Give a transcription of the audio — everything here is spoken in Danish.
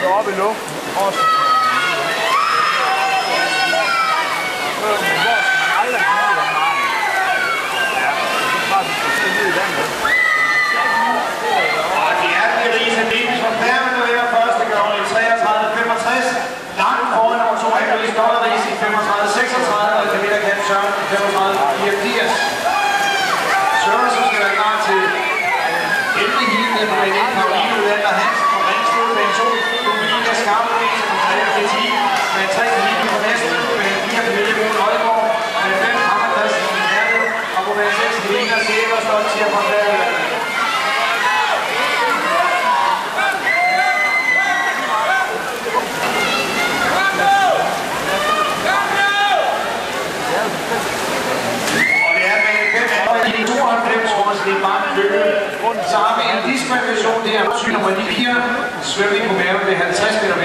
Op i luften, også. Og det er Elisa Davis fra Færmen, der vinder første gang i 33-65. Langt foran nummer 2 er Louise Dolleris i 35-36, og Camilla Kent Søren i 35-84. Søren, som skal være klar til endelig hele på den ene Karoline Udlander Hansen fra Ringsted, med 2 Dominika Skarpelvis fra 3-10, med 3 Camille fra Næstved, med 4 Camille Moen Højgaard, med 5 Hammer Christensen Herlev, og på med 6 Helena Sæber Stoltier fra Færøerne. Så har vi en diskvalifikation der, nummer 9, svømning på maven ved 50 meter.